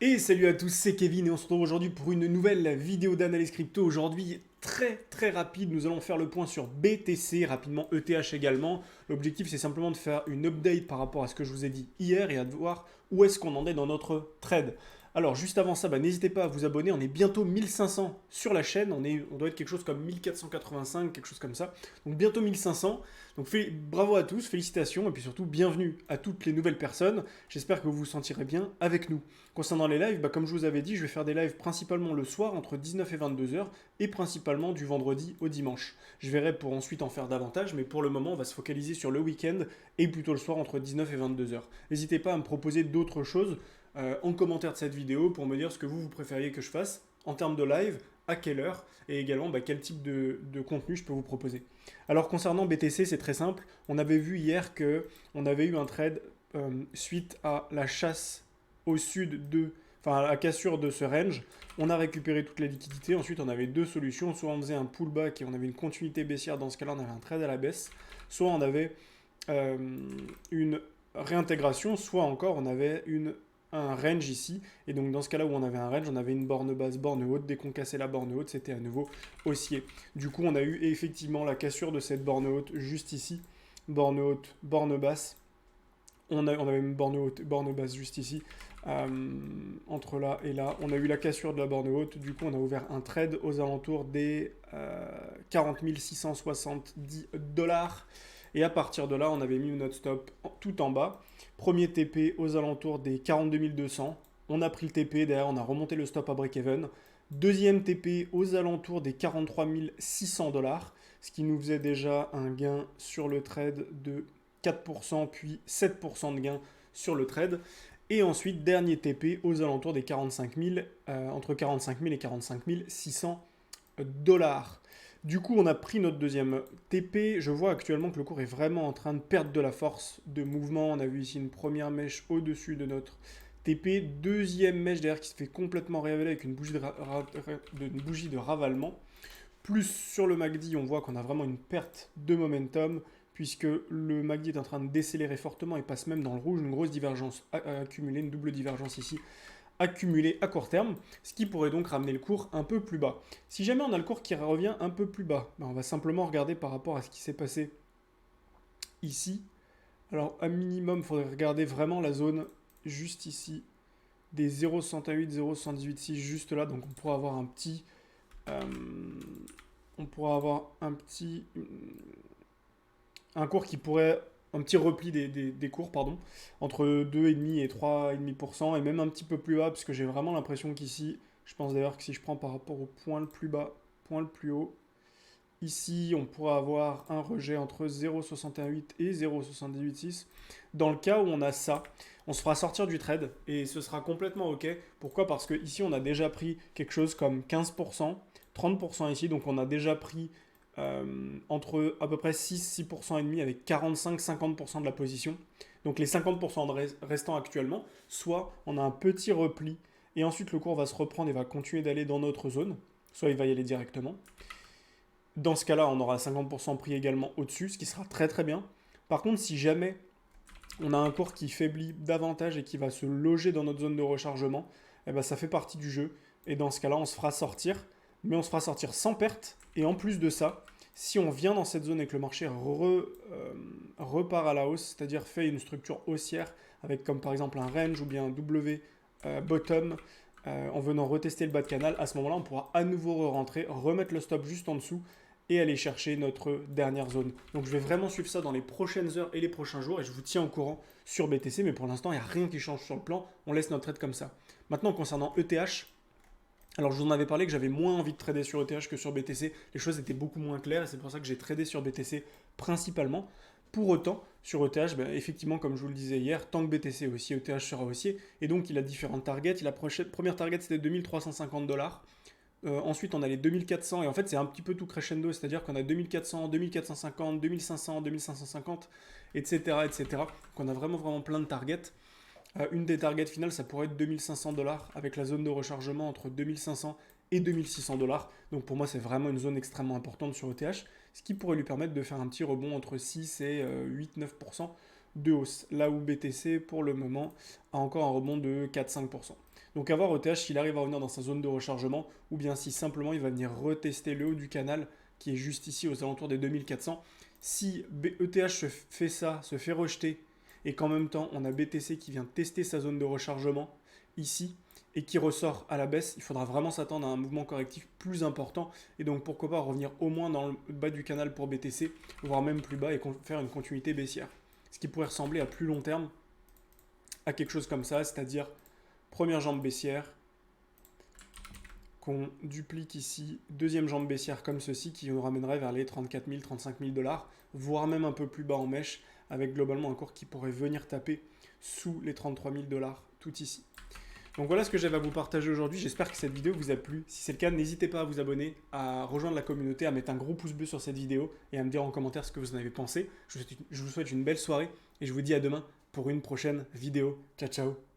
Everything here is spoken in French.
Et salut à tous, c'est Kevin et on se retrouve aujourd'hui pour une nouvelle vidéo d'analyse crypto. Aujourd'hui, très rapide, nous allons faire le point sur BTC, rapidement ETH également. L'objectif c'est simplement de faire une update par rapport à ce que je vous ai dit hier et à voir où est-ce qu'on en est dans notre trade. Alors juste avant ça, n'hésitez pas à vous abonner, on est bientôt 1500 sur la chaîne, on doit être quelque chose comme 1485, quelque chose comme ça. Donc bientôt 1500, donc bravo à tous, félicitations et puis surtout bienvenue à toutes les nouvelles personnes. J'espère que vous vous sentirez bien avec nous. Concernant les lives, comme je vous avais dit, je vais faire des lives principalement le soir entre 19 et 22 heures et principalement du vendredi au dimanche. Je verrai pour ensuite en faire davantage, mais pour le moment, on va se focaliser sur le week-end et plutôt le soir entre 19 et 22 heures. N'hésitez pas à me proposer d'autres choses en commentaire de cette vidéo pour me dire ce que vous préfériez que je fasse en termes de live, à quelle heure et également quel type de contenu je peux vous proposer. Alors concernant BTC, c'est très simple. On avait vu hier que on avait eu un trade suite à la chasse au sud enfin à la cassure de ce range. On a récupéré toute la liquidité. Ensuite, on avait deux solutions. Soit on faisait un pullback et on avait une continuité baissière. Dans ce cas-là, on avait un trade à la baisse. Soit on avait une réintégration. Soit encore, on avait un range ici. Et donc, dans ce cas-là où on avait un range, on avait une borne basse, borne haute. Dès qu'on cassait la borne haute, c'était à nouveau haussier. Du coup, on a eu effectivement la cassure de cette borne haute juste ici. Borne haute, borne basse. On avait une borne haute, borne basse juste ici. Entre là et là, on a eu la cassure de la borne haute. Du coup, on a ouvert un trade aux alentours des 40 670 dollars. Et à partir de là, on avait mis notre stop tout en bas. Premier TP aux alentours des 42 200. On a pris le TP, derrière on a remonté le stop à break-even. Deuxième TP aux alentours des 43 600 dollars, ce qui nous faisait déjà un gain sur le trade de 4%, puis 7% de gain sur le trade. Et ensuite, dernier TP aux alentours des 45 000, entre 45 000 et 45 600 dollars. Du coup, on a pris notre deuxième TP. Je vois actuellement que le cours est vraiment en train de perdre de la force de mouvement. On a vu ici une première mèche au-dessus de notre TP. Deuxième mèche derrière qui se fait complètement révéler avec une bougie de ravalement. Plus sur le MACD, on voit qu'on a vraiment une perte de momentum puisque le MACD est en train de décélérer fortement et passe même dans le rouge, une grosse divergence accumulée, une double divergence ici accumulée à court terme, ce qui pourrait donc ramener le cours un peu plus bas. Si jamais on a le cours qui revient un peu plus bas, on va simplement regarder par rapport à ce qui s'est passé ici. Alors, à minimum, il faudrait regarder vraiment la zone juste ici, des 0,68, 0,186, juste là. Donc, euh, on pourra avoir un cours qui pourrait, un petit repli des cours, pardon, entre 2,5 et 3,5%, et même un petit peu plus bas, parce que j'ai vraiment l'impression qu'ici, je pense d'ailleurs que si je prends par rapport au point le plus bas, point le plus haut, ici, on pourra avoir un rejet entre 0,68 et 0,786. Dans le cas où on a ça, on se fera sortir du trade et ce sera complètement OK. Pourquoi? Parce que ici, on a déjà pris quelque chose comme 15%, 30% ici. Donc, on a déjà pris entre à peu près 6% et demi avec 45-50% de la position. Donc, les 50% restants actuellement, soit on a un petit repli et ensuite le cours va se reprendre et va continuer d'aller dans notre zone, soit il va y aller directement. Dans ce cas-là, on aura 50% pris également au-dessus, ce qui sera très bien. Par contre, si jamais on a un cours qui faiblit davantage et qui va se loger dans notre zone de rechargement, ça fait partie du jeu. Et dans ce cas-là, on se fera sortir, mais on se fera sortir sans perte. Et en plus de ça, si on vient dans cette zone et que le marché repart à la hausse, c'est-à-dire fait une structure haussière, avec comme par exemple un range ou bien un W bottom, en venant retester le bas de canal, à ce moment-là, on pourra à nouveau re-rentrer, remettre le stop juste en dessous et aller chercher notre dernière zone. Donc je vais vraiment suivre ça dans les prochaines heures et les prochains jours et je vous tiens au courant sur BTC, mais pour l'instant, il n'y a rien qui change sur le plan, on laisse notre trade comme ça. Maintenant, concernant ETH, alors je vous en avais parlé que j'avais moins envie de trader sur ETH que sur BTC, les choses étaient beaucoup moins claires et c'est pour ça que j'ai tradé sur BTC principalement. Pour autant, sur ETH, effectivement, comme je vous le disais hier, tant que BTC est haussier, ETH sera haussier. Et donc, il a différentes targets. La première target, c'était 2350 dollars. Ensuite, on a les 2400. Et en fait, c'est un petit peu tout crescendo. C'est-à-dire qu'on a 2400, 2450, 2500, 2550, etc. etc. Donc, on a vraiment plein de targets. Une des targets finales, ça pourrait être 2500 dollars avec la zone de rechargement entre 2500 et 2600 dollars. Donc pour moi, c'est vraiment une zone extrêmement importante sur ETH, ce qui pourrait lui permettre de faire un petit rebond entre 6 et 8-9% de hausse. Là où BTC, pour le moment, a encore un rebond de 4-5%. Donc à voir ETH s'il arrive à revenir dans sa zone de rechargement ou bien si simplement il va venir retester le haut du canal qui est juste ici aux alentours des 2400. Si ETH se fait ça, se fait rejeter et qu'en même temps on a BTC qui vient tester sa zone de rechargement ici et qui ressort à la baisse, il faudra vraiment s'attendre à un mouvement correctif plus important et donc pourquoi pas revenir au moins dans le bas du canal pour BTC, voire même plus bas et faire une continuité baissière. Ce qui pourrait ressembler à plus long terme à quelque chose comme ça, c'est-à-dire première jambe baissière, qu'on duplique ici, deuxième jambe baissière comme ceci, qui nous ramènerait vers les 34 000, 35 000 $, voire même un peu plus bas en mèche, avec globalement un cours qui pourrait venir taper sous les 33 000 $, tout ici. Donc voilà ce que j'avais à vous partager aujourd'hui, j'espère que cette vidéo vous a plu. Si c'est le cas, n'hésitez pas à vous abonner, à rejoindre la communauté, à mettre un gros pouce bleu sur cette vidéo et à me dire en commentaire ce que vous en avez pensé. Je vous souhaite une belle soirée et je vous dis à demain pour une prochaine vidéo. Ciao ciao.